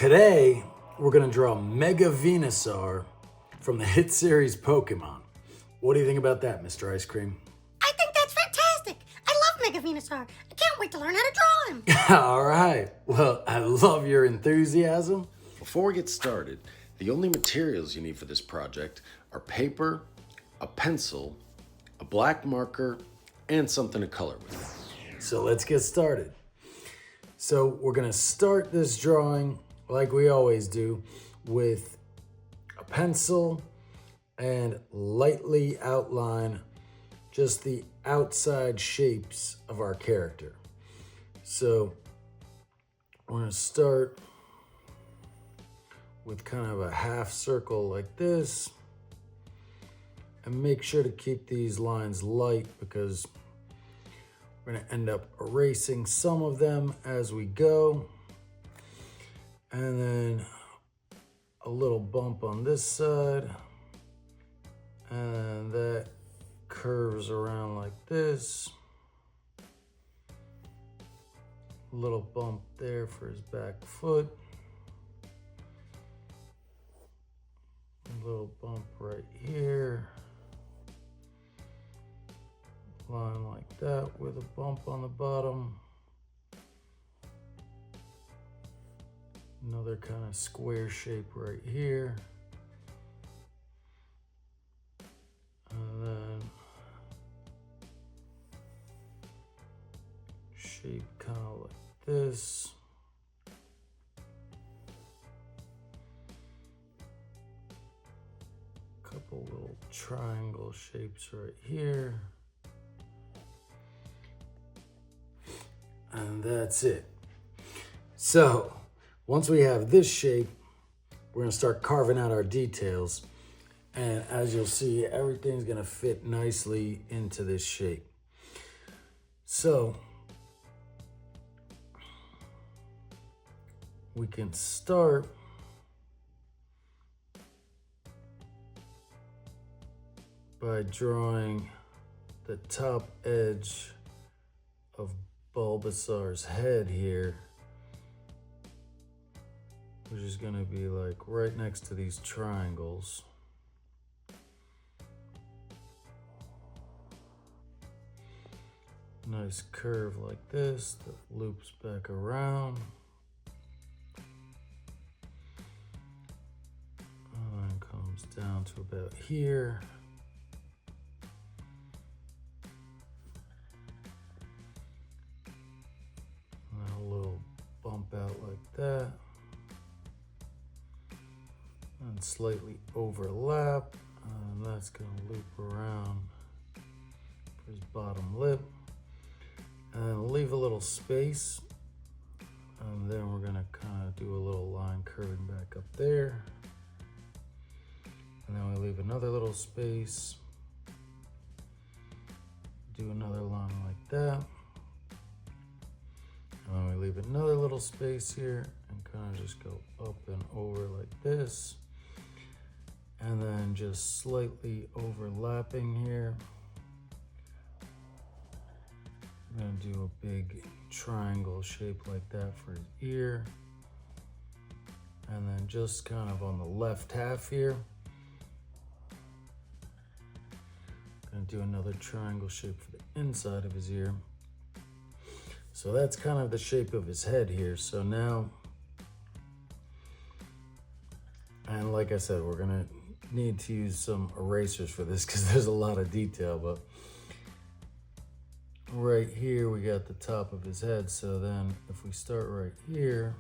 Today, we're gonna draw Mega Venusaur from the hit series Pokémon. What do you think about that, Mr. Ice Cream? I think that's fantastic. I love Mega Venusaur. I can't wait to learn how to draw him. All right. Well, I love your enthusiasm. Before we get started, the only materials you need for this project are paper, a pencil, a black marker, and something to color with. So let's get started. So we're gonna start this drawing like we always do with a pencil and lightly outline just the outside shapes of our character. So we're gonna start with kind of a half circle like this, and make sure to keep these lines light because we're gonna end up erasing some of them as we go. And then a little bump on this side, and that curves around like this. A little bump there for his back foot. A little bump right here. Line like that with a bump on the bottom. Another kind of square shape right here. And then shape kind of like this. Couple little triangle shapes right here. And that's it. So once we have this shape, we're gonna start carving out our details. And as you'll see, everything's gonna fit nicely into this shape. So we can start by drawing the top edge of Bulbasaur's head here, which is going to be like right next to these triangles. Nice curve like this that loops back around. And then comes down to about here. Bump out like that, and slightly overlap, and that's going to loop around for his bottom lip, and leave a little space, and then we're going to kind of do a little line curving back up there, and then we leave another little space, do another line like that. And then we leave another little space here and kind of just go up and over like this. And then just slightly overlapping here. I'm gonna do a big triangle shape like that for his ear. And then just kind of on the left half here, gonna do another triangle shape for the inside of his ear. So that's kind of the shape of his head here. So now, and like I said, we're gonna need to use some erasers for this because there's a lot of detail, but right here we got the top of his head. So then if we start right here,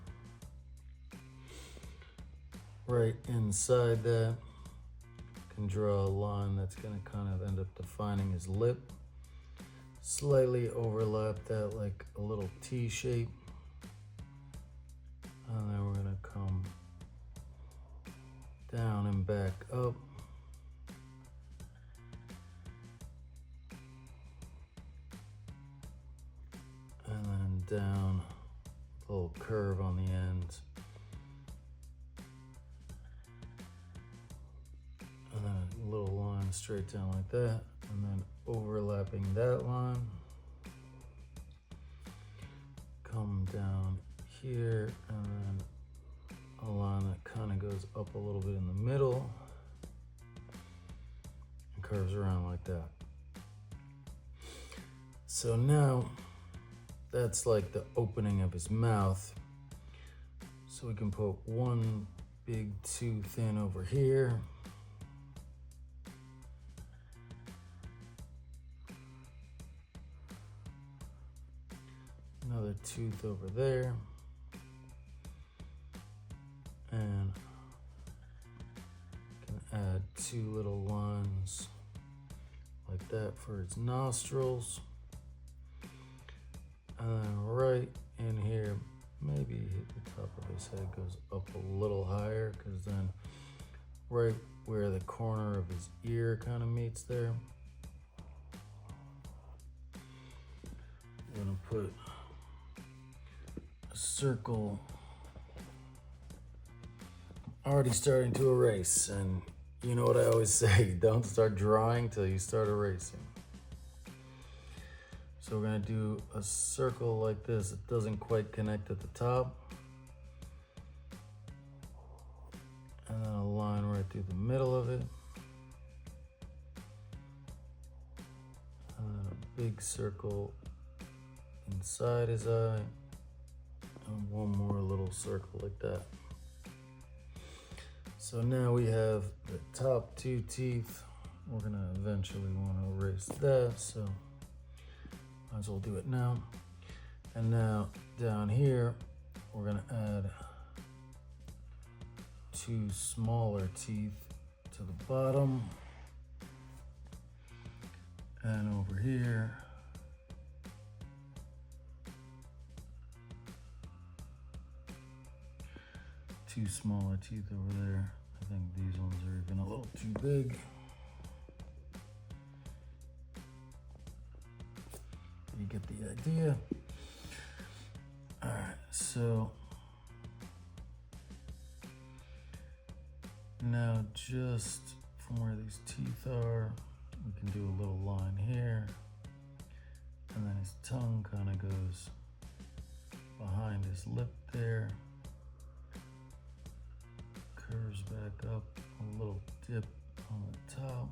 right inside that, can draw a line that's gonna kind of end up defining his lip. Slightly overlap that like a little T shape. And then we're gonna come down and back up. And then down, a little curve on the end. And then a little line straight down like that. And then overlapping that line, come down here and then up a little bit in the middle and curves around like that. So now that's like the opening of his mouth. So we can put one big tooth in over here. Another tooth over there. And can add two little lines like that for its nostrils. And then right in here, maybe hit the top of his head goes up a little higher, because then right where the corner of his ear kind of meets there, I'm gonna put a circle. Already starting to erase, and you know what I always say, don't start drawing till you start erasing. So we're gonna do a circle like this. It doesn't quite connect at the top. And then a line right through the middle of it. And then a big circle inside his eye. And one more little circle like that. So now we have the top two teeth. We're gonna eventually wanna erase that, so might as well do it now. And now down here, we're gonna add two smaller teeth to the bottom. And over here, two smaller teeth over there. I think these ones are even a little too big. You get the idea. All right, so now just from where these teeth are, we can do a little line here. And then his tongue kind of goes behind his lip there. Curves back up, a little dip on the top.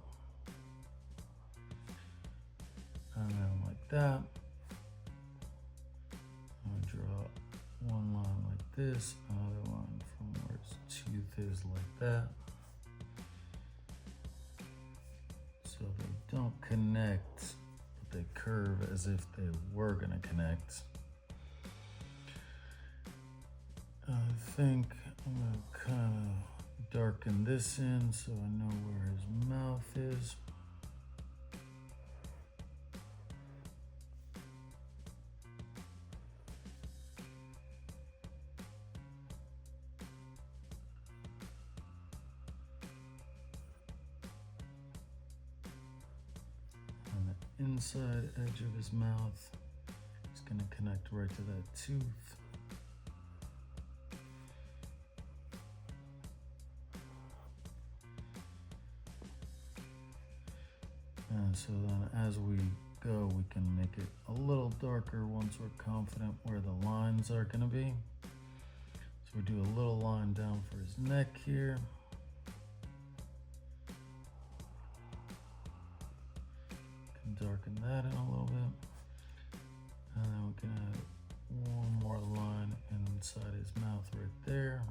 And then like that. I'm gonna draw one line like this, another line from where his tooth is like that. So they don't connect, but they curve as if they were gonna connect. I think I'm gonna kind of darken this in so I know where his mouth is. And the inside edge of his mouth is gonna connect right to that tooth. And so then as we go, we can make it a little darker once we're confident where the lines are gonna be. So we do a little line down for his neck here. Can darken that in a little bit. And then we can add one more line inside his mouth right there.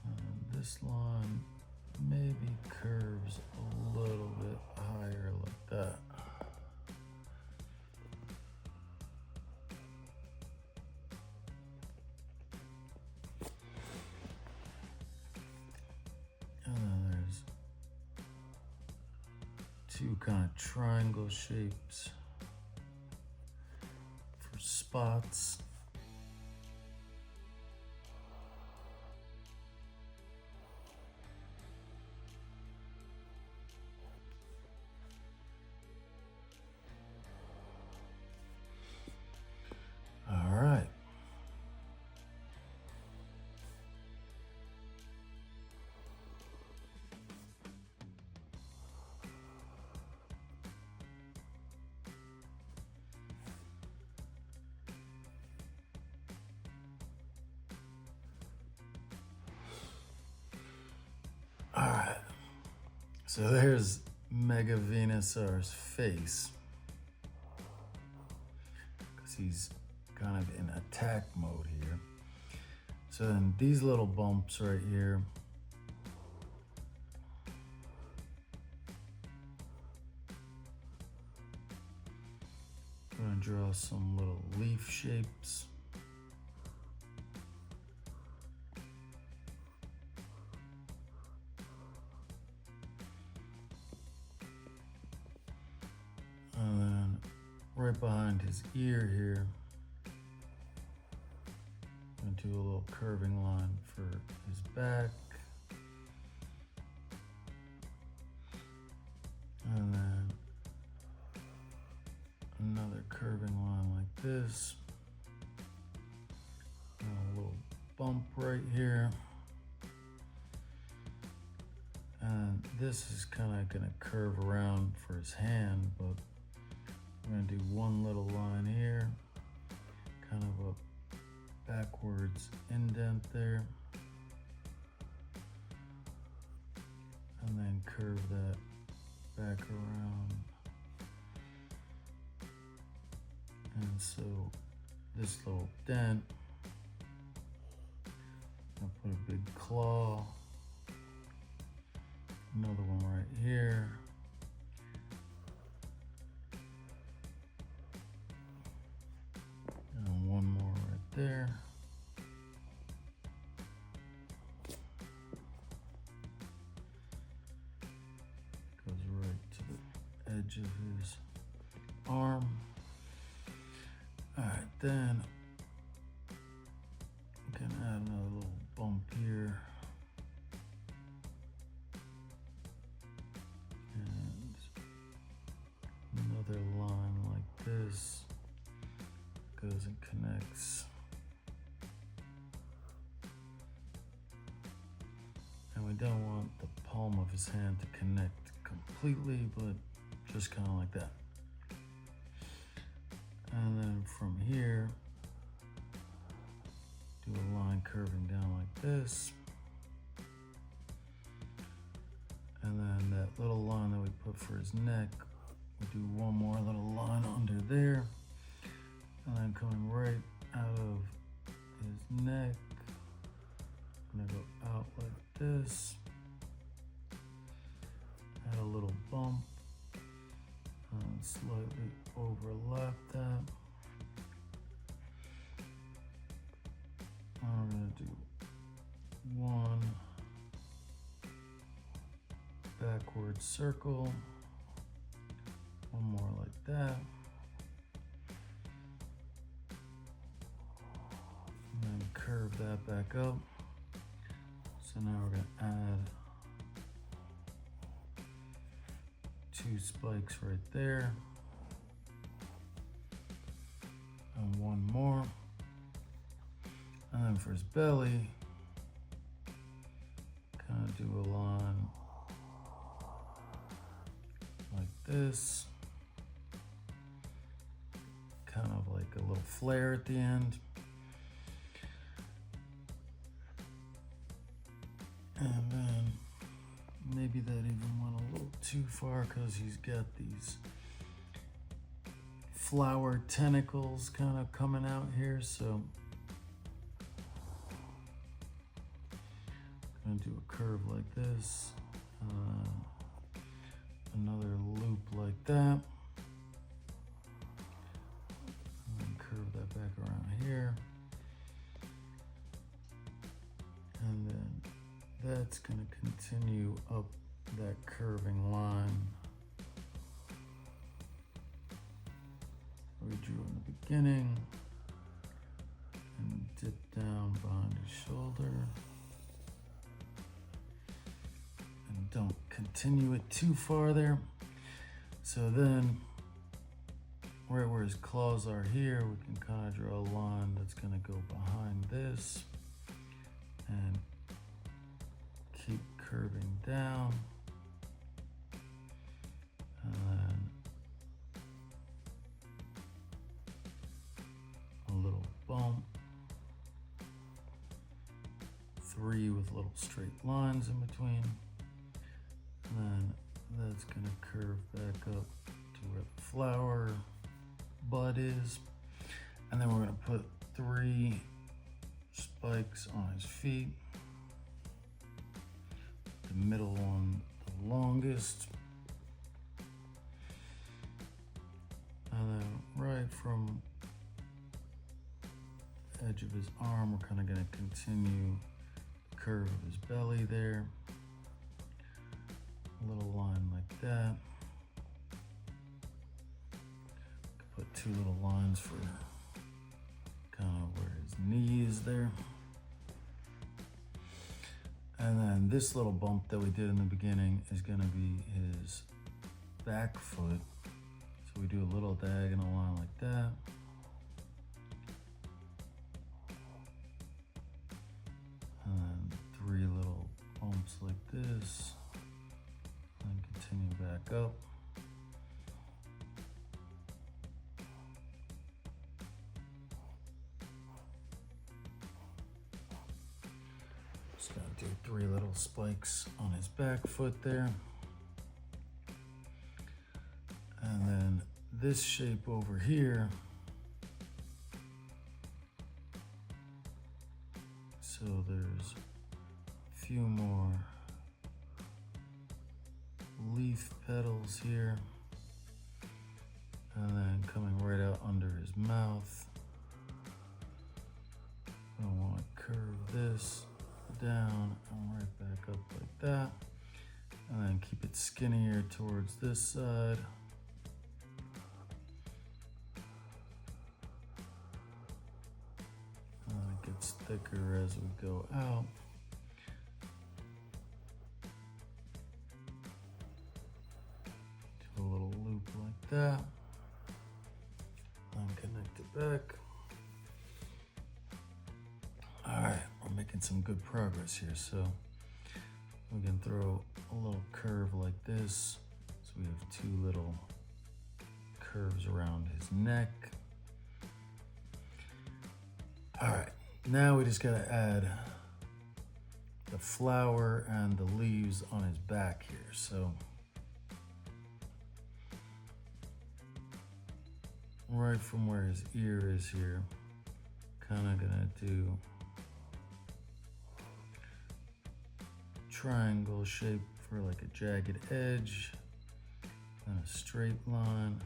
And this line maybe curves a little bit higher like that. And then there's two kind of triangle shapes for spots. All right. So there's Mega Venusaur's face, because he's kind of in attack mode here. So then these little bumps right here, I'm gonna draw some little leaf shapes. And then right behind his ear here, I'm gonna do a little curving line for his back. And then another curving line like this. And a little bump right here. And this is kind of gonna curve around for his hand, but I'm gonna do one little line here, kind of a backwards indent there, and then curve that back around. And so this little dent, I'll put a big claw, another one right here, and one more right there. Goes right to the edge of his arm. All right, then I can add another little bump here. And another line like this goes and connects. And we don't want the palm of his hand to connect completely, but just kind of like that. And then from here, do a line curving down like this. And then that little line that we put for his neck, we do one more little line under there. And then coming right out of his neck, I'm gonna go out like this. Add a little bump. And slightly overlap that. I'm gonna do one backward circle, one more like that, and then curve that back up. So now we're gonna add 2 spikes right there, and one more. And then for his belly, kind of do a line like this, kind of like a little flare at the end. And then maybe that even went a little too far because he's got these flower tentacles kind of coming out here. So I'm gonna do a curve like this, another loop like that, and then curve that back around here. And then that's gonna continue up that curving line we drew in the beginning, and dip down behind his shoulder. And don't continue it too far there. So then, right where his claws are here, we can kind of draw a line that's gonna go behind this and keep curving down. And then a little bump. 3 with little straight lines in between. And then that's gonna curve back up to where the flower bud is. And then we're gonna put 3 spikes on his feet. The middle one, the longest. And then right from the edge of his arm, we're kind of gonna continue the curve of his belly there. A little line like that. Put 2 little lines for kind of where his knee is there. And then this little bump that we did in the beginning is gonna be his back foot. So we do a little diagonal line like that. And then 3 little bumps like this. And continue back up. Just gonna do 3 little spikes on his back foot there. And then this shape over here. So there's a few more leaf petals here. And then coming right out under his mouth. I want to curve this down and right back up like that. And then keep it skinnier towards this side. It gets thicker as we go out. Do a little loop like that. And connect it back. All right, we're making some good progress here. So we can throw a little curve like this. So we have 2 little curves around his neck. All right, now we just gotta add the flower and the leaves on his back here. So right from where his ear is here, kind of gonna do triangle shape for like a jagged edge and a straight line.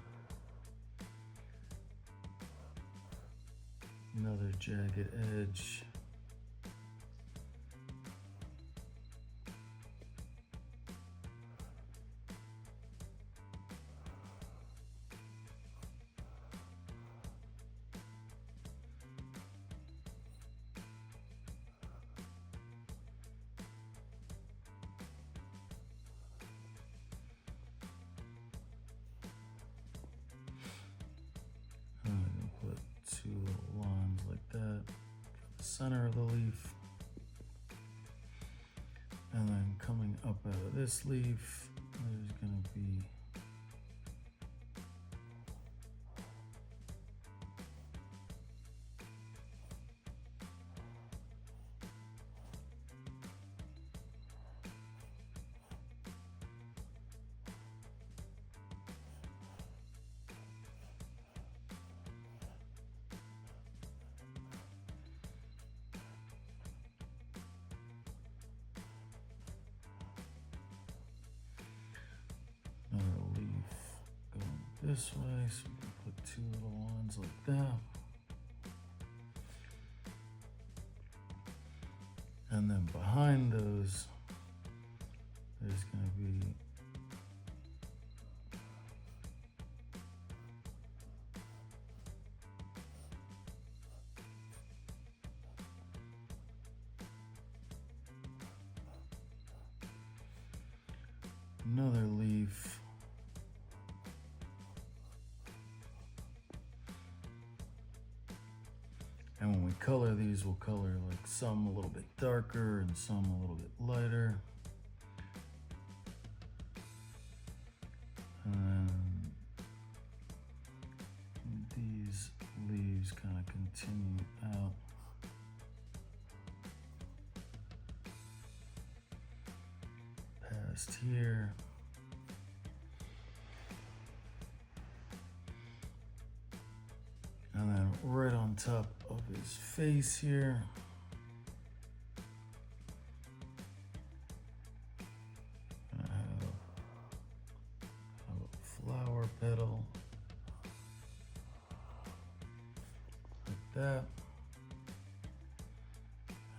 Another jagged edge. Two little lines like that for the center of the leaf. And then coming up out of this leaf, there's going to be another leaf going this way, so we can put 2 little lines like that. And then behind those, there's going to be another leaf. And when we color these, we'll color like some a little bit darker and some a little bit lighter. And then these leaves kind of continue out. Past here. top of his face here. And I have a flower petal like that.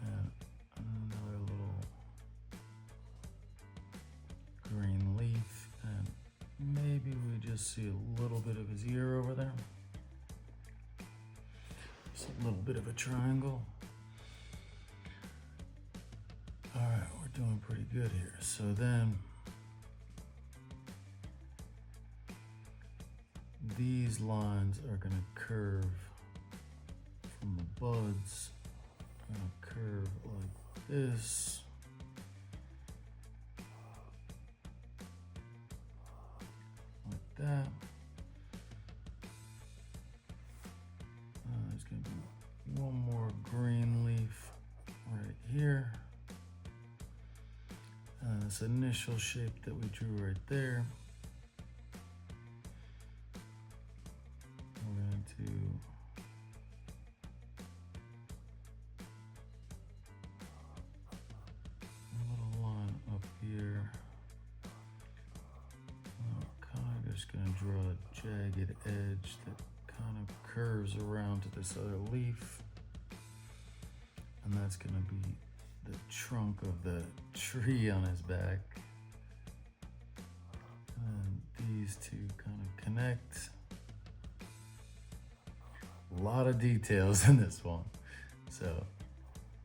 And another little green leaf, and maybe we just see a little bit of his ear over there. Just a little bit of a triangle. All right, we're doing pretty good here. So then these lines are gonna curve from the buds, gonna curve like this. Like that. There's gonna be one more green leaf right here. This initial shape that we drew right there. We're going to a little line up here. I'm kind of just going to draw a jagged edge that kind of curves around to this other leaf, and that's going to be the trunk of the tree on his back. And these two kind of connect. A lot of details in this one, so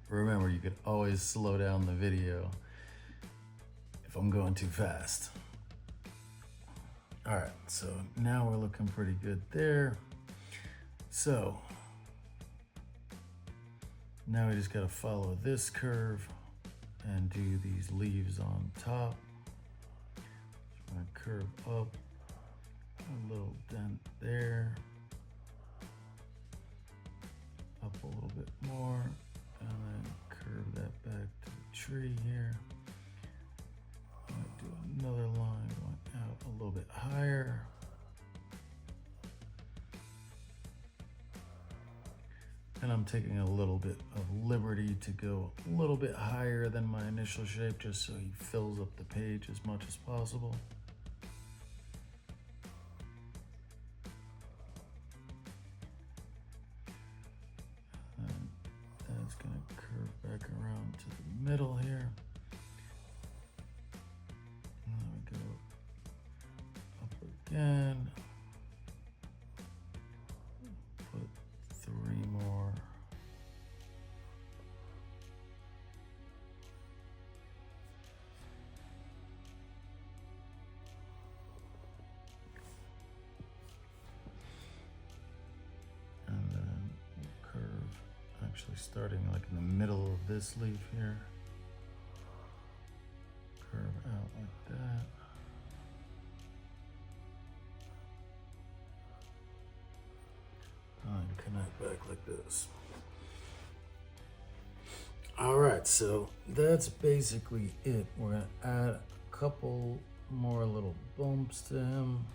remember, you could always slow down the video if I'm going too fast. All right, so now we're looking pretty good there. So now we just gotta follow this curve and do these leaves on top. Just gonna curve up, a little dent there, up a little bit more, and then curve that back to the tree here. I'm gonna do another line going out a little bit higher. And I'm taking a little bit of liberty to go a little bit higher than my initial shape, just so he fills up the page as much as possible. And that's gonna curve back around to the middle here. And then we go up again. Put 3 more. And then we'll curve, actually starting like in the middle of this leaf here. Curve out like that. And connect back like this. All right, so that's basically it. We're gonna add a couple more little bumps to him.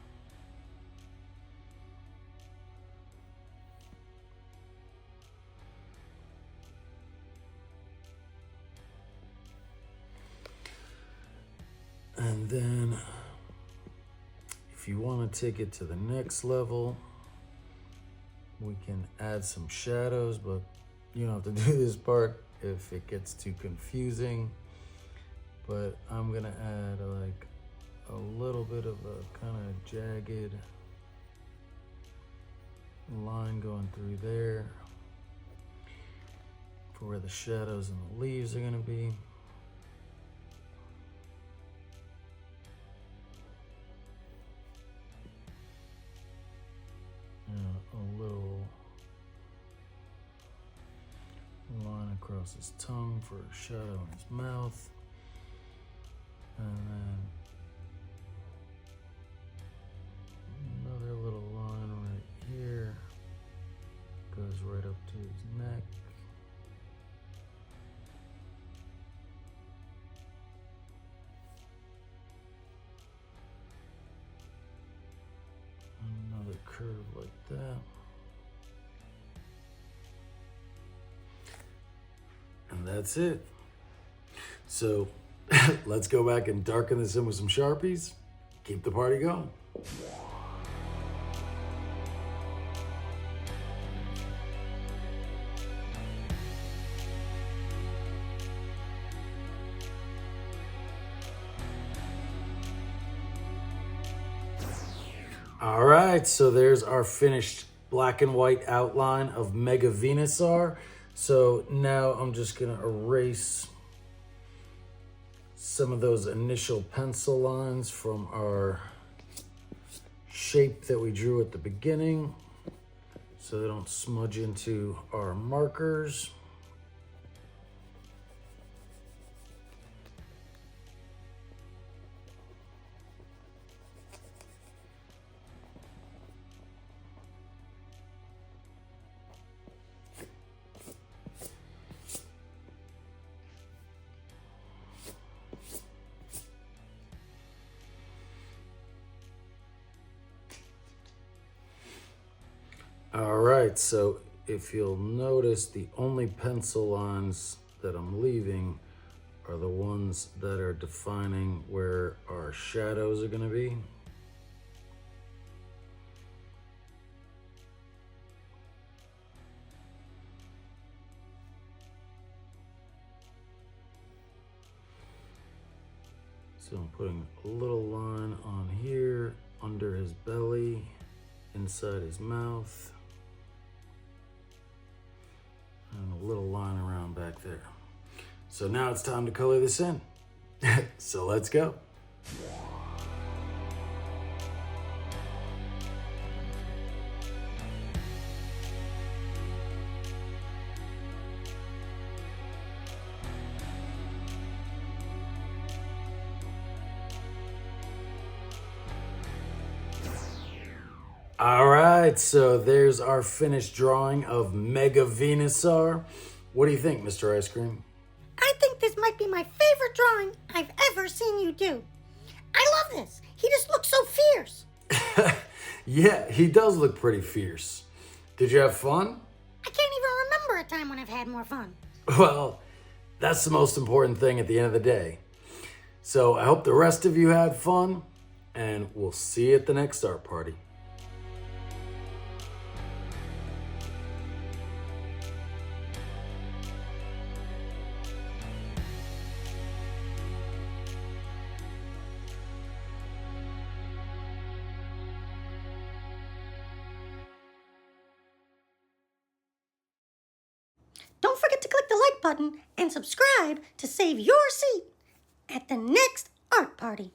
And then if you want to take it to the next level, we can add some shadows, but you don't have to do this part if it gets too confusing. But I'm gonna add like a little bit of a kind of jagged line going through there for where the shadows and the leaves are gonna be. A little line across his tongue for a shadow in his mouth, and then another little line right here goes right up to his neck. Another curve like that. And that's it. So let's go back and darken this in with some Sharpies. Keep the party going. All right, so there's our finished black and white outline of Mega Venusaur. So now I'm just gonna erase some of those initial pencil lines from our shape that we drew at the beginning so they don't smudge into our markers. All right, so if you'll notice, the only pencil lines that I'm leaving are the ones that are defining where our shadows are gonna be. So I'm putting a little line on here, under his belly, inside his mouth. And a little line around back there. So now it's time to color this in. So let's go. All right, so there's our finished drawing of Mega Venusaur. What do you think, Mr. Ice Cream? I think this might be my favorite drawing I've ever seen you do. I love this. He just looks so fierce. Yeah, he does look pretty fierce. Did you have fun? I can't even remember a time when I've had more fun. Well, that's the most important thing at the end of the day. So I hope the rest of you had fun, and we'll see you at the next art party. Don't forget to click the like button and subscribe to save your seat at the next art party.